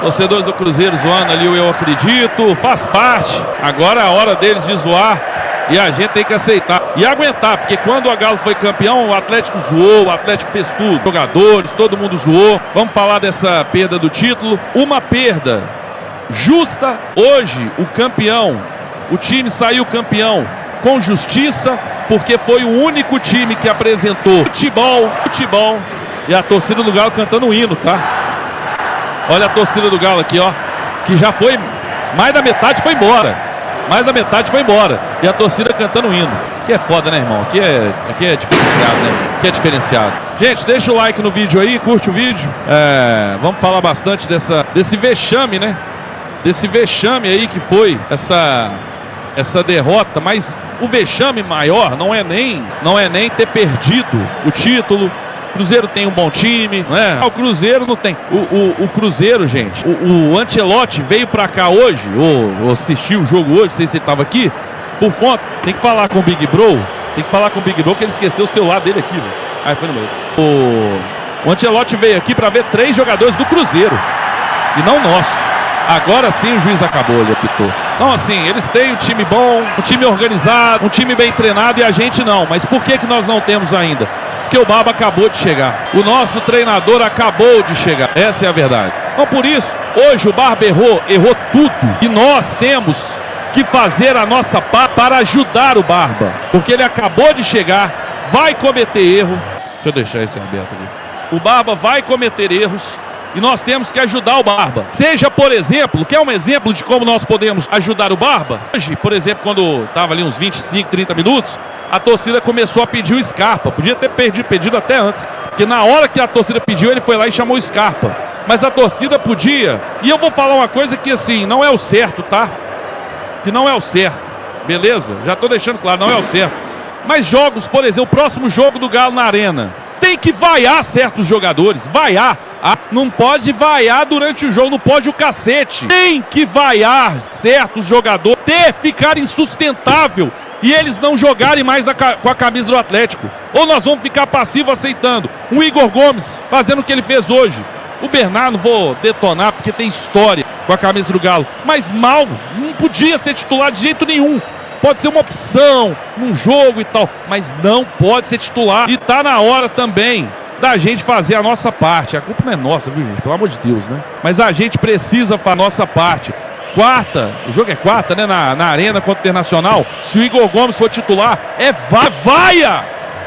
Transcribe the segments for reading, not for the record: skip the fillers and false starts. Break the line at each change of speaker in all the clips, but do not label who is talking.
Torcedores do Cruzeiro zoando ali o eu acredito, faz parte. Agora é a hora deles de zoar e a gente tem que aceitar e aguentar, porque quando o Galo foi campeão, o Atlético zoou, o Atlético fez tudo, jogadores, todo mundo zoou. Vamos falar dessa perda do título, uma perda justa. Hoje o campeão, o time saiu campeão com justiça, porque foi o único time que apresentou futebol, e a torcida do Galo cantando o hino, tá? Olha a torcida do Galo aqui, ó, que já foi, mais da metade foi embora. E a torcida cantando o hino. Que é foda, né, irmão? Aqui é diferenciado, né? Aqui é diferenciado. Gente, deixa o like no vídeo aí, curte o vídeo. Vamos falar bastante desse vexame, né? Desse vexame aí que foi essa derrota, mas o vexame maior não é nem ter perdido o título. O Cruzeiro tem um bom time, né? O Cruzeiro não tem. O Cruzeiro, gente, o Ancelotti veio pra cá hoje, ou assistiu o jogo hoje, não sei se ele tava aqui, por conta, tem que falar com o Big Bro, que ele esqueceu o celular dele aqui, velho. Aí foi no meio. O Ancelotti veio aqui pra ver 3 jogadores do Cruzeiro, e não nosso. Agora sim o juiz acabou, ele apitou. Então assim, eles têm um time bom, um time organizado, um time bem treinado, e a gente não. Mas por que nós não temos ainda? Porque o Barba acabou de chegar. O nosso treinador acabou de chegar. Essa é a verdade. Então por isso, hoje o Barba errou tudo. E nós temos que fazer a nossa parte para ajudar o Barba. Porque ele acabou de chegar, vai cometer erro. Deixa eu deixar esse aberto aqui. O Barba vai cometer erros. E nós temos que ajudar o Barba. Seja, por exemplo, quer um exemplo de como nós podemos ajudar o Barba? Hoje, por exemplo, quando estava ali uns 25, 30 minutos, a torcida começou a pedir o Scarpa. Podia ter pedido até antes, porque na hora que a torcida pediu, ele foi lá e chamou o Scarpa. Mas a torcida podia. E eu vou falar uma coisa que, assim, não é o certo, tá? Que não é o certo. Beleza? Já tô deixando claro, não é o certo. Mas jogos, por exemplo, o próximo jogo do Galo na Arena, tem que vaiar certos jogadores. Vaiar. Não pode vaiar durante o jogo, não pode o cacete. Tem que vaiar certos jogadores, ficar insustentável e eles não jogarem mais com a camisa do Atlético. Ou nós vamos ficar passivo aceitando. O Igor Gomes fazendo o que ele fez hoje. O Bernardo, não vou detonar porque tem história com a camisa do Galo. Mas mal, não podia ser titular de jeito nenhum. Pode ser uma opção num jogo e tal, mas não pode ser titular. E tá na hora também da gente fazer a nossa parte. A culpa não é nossa, viu, gente? Pelo amor de Deus, né? Mas a gente precisa fazer a nossa parte. Quarta, o jogo é quarta, né? Na Arena contra o Internacional. Se o Igor Gomes for titular, vaia!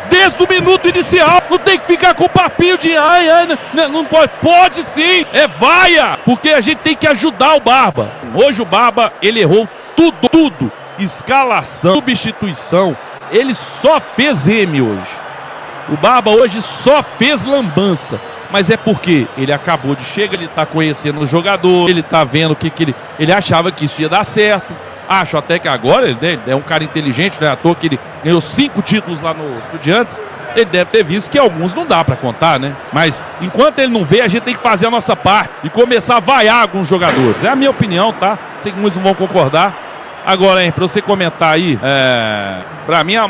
Desde o minuto inicial. Não tem que ficar com o papinho de não pode. Pode sim, vaia! Porque a gente tem que ajudar o Barba. Hoje o Barba, ele errou tudo. Escalação, substituição. Ele só fez M hoje. O Barba hoje só fez lambança. Mas é porque ele acabou de chegar, ele tá conhecendo o jogador, ele tá vendo que ele achava que isso ia dar certo. Acho até que agora ele é um cara inteligente, não é à toa que ele ganhou 5 títulos lá no Estudiantes. Ele deve ter visto que alguns não dá pra contar, né? Mas enquanto ele não vê, a gente tem que fazer a nossa parte e começar a vaiar alguns jogadores. É a minha opinião, tá? Sei que muitos não vão concordar. Agora, hein, pra você comentar aí, pra mim o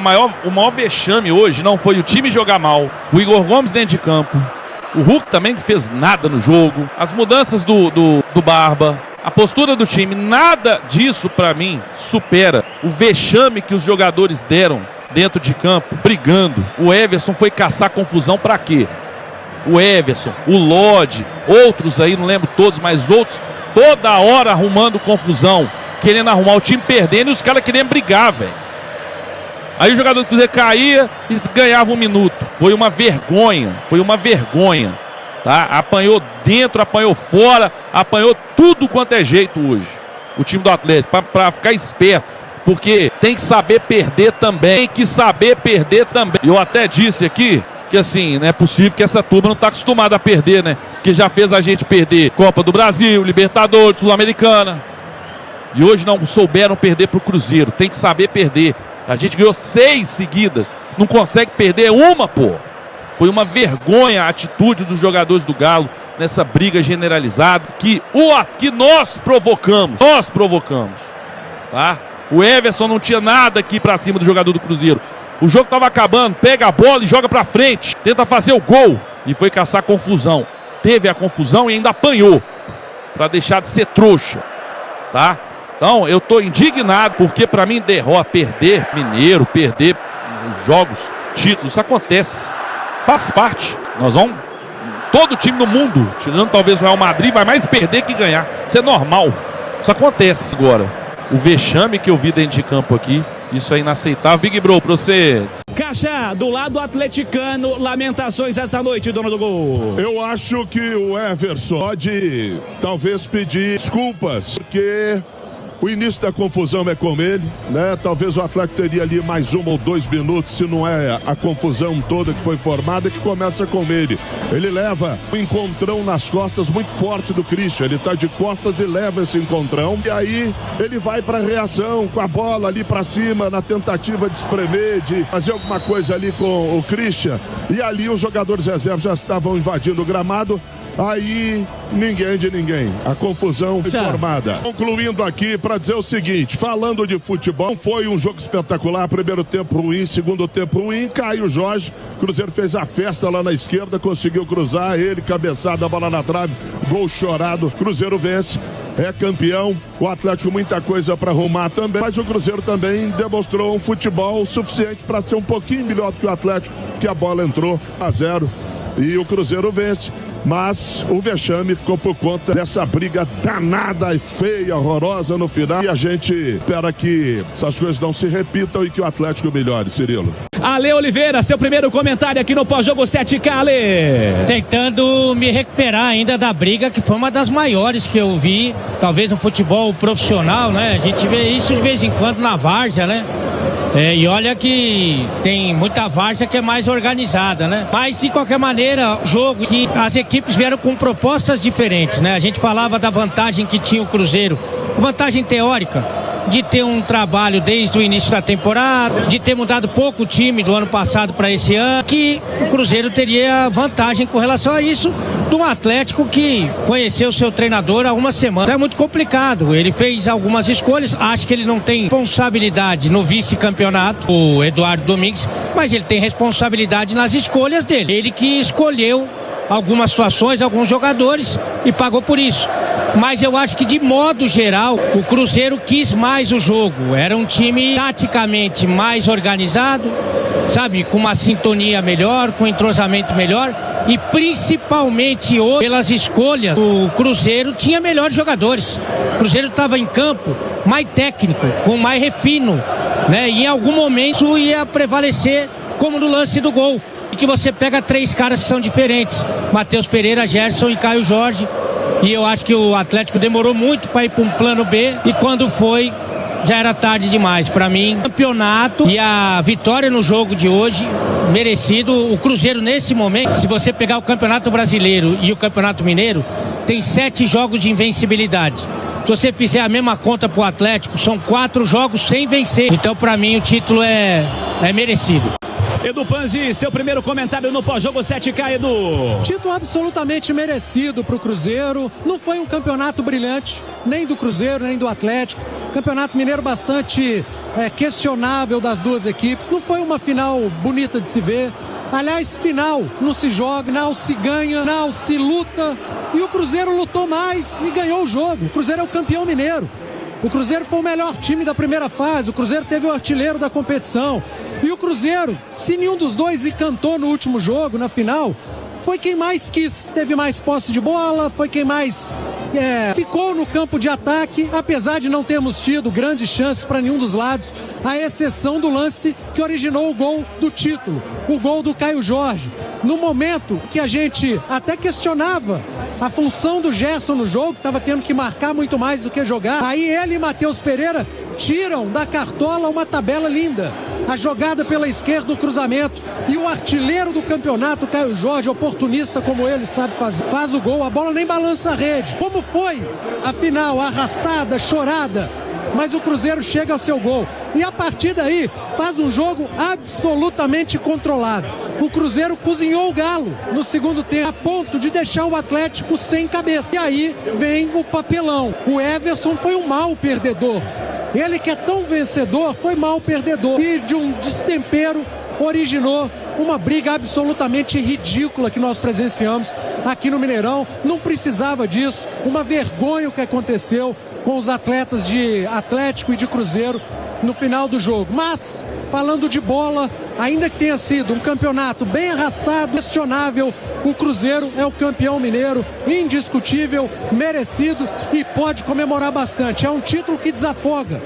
maior vexame hoje não foi o time jogar mal, o Igor Gomes dentro de campo, o Hulk também que fez nada no jogo, as mudanças do Barba, a postura do time, nada disso pra mim supera o vexame que os jogadores deram dentro de campo, brigando. O Everson foi caçar confusão pra quê? O Everson, o Lodge, outros aí, não lembro todos, mas outros toda hora arrumando confusão, querendo arrumar o time, perdendo, e os caras querendo brigar, velho. Aí o jogador do Cruzeiro caía e ganhava 1 minuto. Foi uma vergonha, tá? Apanhou dentro, apanhou fora, apanhou tudo quanto é jeito hoje. O time do Atlético, pra ficar esperto, porque tem que saber perder também, Eu até disse aqui que assim, não é possível que essa turma não tá acostumada a perder, né? Que já fez a gente perder Copa do Brasil, Libertadores, Sul-Americana. E hoje não souberam perder pro Cruzeiro. Tem que saber perder. A gente ganhou 6 seguidas. Não consegue perder uma, pô. Foi uma vergonha a atitude dos jogadores do Galo nessa briga generalizada que nós provocamos. Tá? O Everson não tinha nada aqui pra cima do jogador do Cruzeiro. O jogo tava acabando. Pega a bola e joga pra frente. Tenta fazer o gol. E foi caçar confusão. Teve a confusão e ainda apanhou. para deixar de ser trouxa, tá? Então eu tô indignado porque para mim derrota, perder Mineiro, perder jogos, títulos, isso acontece, faz parte. Nós vamos, todo time do mundo, tirando talvez o Real Madrid, vai mais perder que ganhar, isso é normal, isso acontece. Agora, o vexame que eu vi dentro de campo aqui, isso é inaceitável. Big Bro, pra você.
Caixa, do lado atleticano, lamentações essa noite, dono do gol.
Eu acho que o Everson pode talvez pedir desculpas, porque o início da confusão é com ele, né? Talvez o Atlético teria ali mais 1 ou 2 minutos, se não é a confusão toda que foi formada, que começa com ele. Ele leva um encontrão nas costas muito forte do Christian, ele tá de costas e leva esse encontrão, e aí ele vai pra reação, com a bola ali pra cima, na tentativa de espremer, de fazer alguma coisa ali com o Christian, e ali os jogadores reservas já estavam invadindo o gramado. Aí ninguém de ninguém, a confusão formada. Concluindo aqui para dizer o seguinte, falando de futebol, foi um jogo espetacular, primeiro tempo ruim, segundo tempo ruim, caiu o Jorge, Cruzeiro fez a festa lá na esquerda, conseguiu cruzar, ele cabeçada, a bola na trave, gol chorado, Cruzeiro vence. É campeão, o Atlético muita coisa para arrumar também, mas o Cruzeiro também demonstrou um futebol suficiente para ser um pouquinho melhor do que o Atlético, que a bola entrou 1-0 e o Cruzeiro vence. Mas o vexame ficou por conta dessa briga danada e feia, horrorosa no final. E a gente espera que essas coisas não se repitam e que o Atlético melhore, Cirilo.
Ale Oliveira, seu primeiro comentário aqui no Pós-Jogo 7K, Ale.
Tentando me recuperar ainda da briga, que foi uma das maiores que eu vi, talvez no futebol profissional, né? A gente vê isso de vez em quando na várzea, né? E olha que tem muita várzea que é mais organizada, né? Mas de qualquer maneira, jogo que as equipes vieram com propostas diferentes, né? A gente falava da vantagem que tinha o Cruzeiro, vantagem teórica de ter um trabalho desde o início da temporada, de ter mudado pouco o time do ano passado para esse ano, que o Cruzeiro teria vantagem com relação a isso do Atlético, que conheceu o seu treinador há uma semana. Então é muito complicado, ele fez algumas escolhas, acho que ele não tem responsabilidade no vice-campeonato, o Eduardo Domingues, mas ele tem responsabilidade nas escolhas dele, ele que escolheu algumas situações, alguns jogadores e pagou por isso. Mas eu acho que de modo geral o Cruzeiro quis mais o jogo, era um time taticamente mais organizado, sabe, com uma sintonia melhor, com um entrosamento melhor e principalmente hoje, pelas escolhas, o Cruzeiro tinha melhores jogadores, o Cruzeiro estava em campo mais técnico, com mais refino, né? E em algum momento isso ia prevalecer, como no lance do gol, que você pega 3 caras que são diferentes, Matheus Pereira, Gerson e Caio Jorge. E eu acho que o Atlético demorou muito para ir para um plano B e quando foi, já era tarde demais. Para mim, campeonato e a vitória no jogo de hoje, merecido. O Cruzeiro nesse momento, se você pegar o Campeonato Brasileiro e o Campeonato Mineiro, tem 7 jogos de invencibilidade. Se você fizer a mesma conta pro Atlético, são 4 jogos sem vencer. Então, para mim, o título é merecido.
Edu Panzi, seu primeiro comentário no Pós-Jogo 7K, Edu.
Título absolutamente merecido para o Cruzeiro. Não foi um campeonato brilhante, nem do Cruzeiro, nem do Atlético. Campeonato Mineiro bastante questionável das duas equipes. Não foi uma final bonita de se ver. Aliás, final não se joga, não se ganha, não se luta. E o Cruzeiro lutou mais e ganhou o jogo. O Cruzeiro é o campeão mineiro. O Cruzeiro foi o melhor time da primeira fase. O Cruzeiro teve o artilheiro da competição. E o Cruzeiro, se nenhum dos dois encantou no último jogo, na final, foi quem mais quis. Teve mais posse de bola, foi quem mais ficou no campo de ataque, apesar de não termos tido grandes chances para nenhum dos lados, à exceção do lance que originou o gol do título, o gol do Caio Jorge. No momento que a gente até questionava a função do Gerson no jogo, que estava tendo que marcar muito mais do que jogar, aí ele e Matheus Pereira tiram da cartola uma tabela linda. A jogada pela esquerda, o cruzamento, e o artilheiro do campeonato, Caio Jorge, oportunista como ele sabe fazer, faz o gol, a bola nem balança a rede. Como foi a final, arrastada, chorada, mas o Cruzeiro chega ao seu gol. E a partir daí, faz um jogo absolutamente controlado. O Cruzeiro cozinhou o Galo no segundo tempo, a ponto de deixar o Atlético sem cabeça. E aí vem o papelão. O Everson foi um mau perdedor. Ele que é tão vencedor, foi mau perdedor. E de um destempero originou uma briga absolutamente ridícula que nós presenciamos aqui no Mineirão. Não precisava disso. Uma vergonha o que aconteceu com os atletas de Atlético e de Cruzeiro no final do jogo. Mas, falando de bola, ainda que tenha sido um campeonato bem arrastado, questionável, o Cruzeiro é o campeão mineiro, indiscutível, merecido e pode comemorar bastante. É um título que desafoga,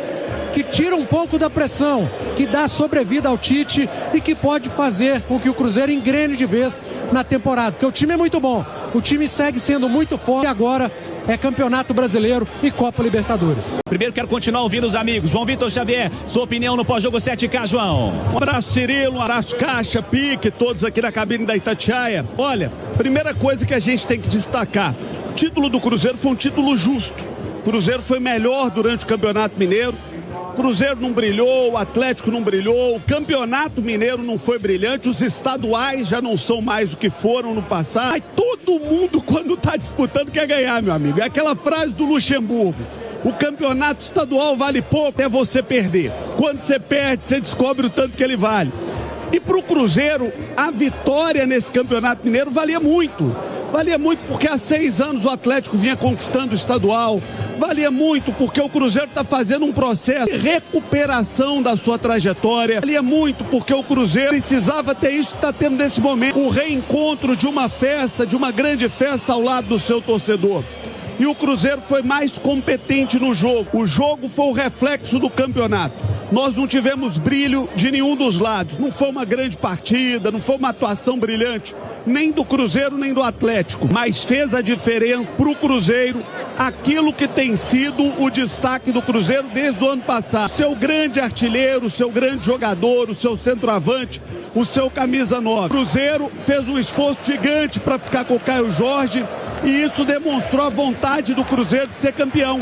que tira um pouco da pressão, que dá sobrevida ao Tite e que pode fazer com que o Cruzeiro engrene de vez na temporada, porque o time é muito bom, o time segue sendo muito forte e agora é Campeonato Brasileiro e Copa Libertadores.
Primeiro quero continuar ouvindo os amigos. João Vitor Xavier, sua opinião no pós-jogo 7K, João.
Um abraço, Cirilo, um abraço, Caixa, Pique, todos aqui na cabine da Itatiaia. Olha, primeira coisa que a gente tem que destacar, o título do Cruzeiro foi um título justo. O Cruzeiro foi melhor durante o Campeonato Mineiro. O Cruzeiro não brilhou, o Atlético não brilhou, o Campeonato Mineiro não foi brilhante, os estaduais já não são mais o que foram no passado. Mas todo mundo, quando está disputando, quer ganhar, meu amigo. É aquela frase do Luxemburgo: o campeonato estadual vale pouco até você perder. Quando você perde, você descobre o tanto que ele vale. E para o Cruzeiro, a vitória nesse Campeonato Mineiro valia muito. Valia muito porque há 6 anos o Atlético vinha conquistando o estadual. Valia muito porque o Cruzeiro está fazendo um processo de recuperação da sua trajetória. Valia muito porque o Cruzeiro precisava ter isso que está tendo nesse momento. O reencontro de uma festa, de uma grande festa ao lado do seu torcedor. E o Cruzeiro foi mais competente no jogo. O jogo foi o reflexo do campeonato. Nós não tivemos brilho de nenhum dos lados. Não foi uma grande partida, não foi uma atuação brilhante, nem do Cruzeiro, nem do Atlético. Mas fez a diferença para o Cruzeiro aquilo que tem sido o destaque do Cruzeiro desde o ano passado. Seu grande artilheiro, seu grande jogador, o seu centroavante, o seu camisa 9. O Cruzeiro fez um esforço gigante para ficar com o Caio Jorge e isso demonstrou a vontade do Cruzeiro de ser campeão.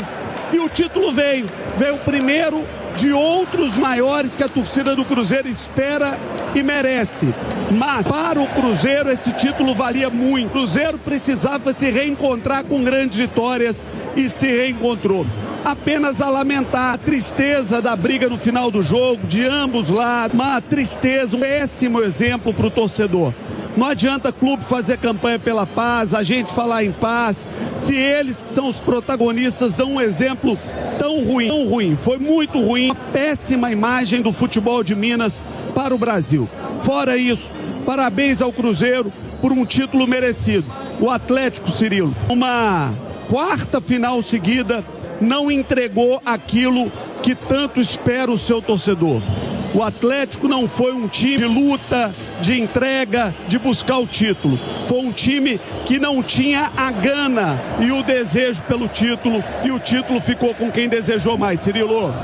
E o título veio o primeiro de outros maiores que a torcida do Cruzeiro espera e merece. Mas para o Cruzeiro esse título valia muito. O Cruzeiro precisava se reencontrar com grandes vitórias e se reencontrou. Apenas a lamentar a tristeza da briga no final do jogo, de ambos lados, uma tristeza, um péssimo exemplo para o torcedor. Não adianta clube fazer campanha pela paz, a gente falar em paz, se eles que são os protagonistas dão um exemplo tão ruim, foi muito ruim, uma péssima imagem do futebol de Minas para o Brasil. Fora isso, parabéns ao Cruzeiro por um título merecido. O Atlético, Cirilo, uma 4ª final seguida, não entregou aquilo que tanto espera o seu torcedor. O Atlético não foi um time de luta, de entrega, de buscar o título. Foi um time que não tinha a gana e o desejo pelo título, e o título ficou com quem desejou mais, Cirilo.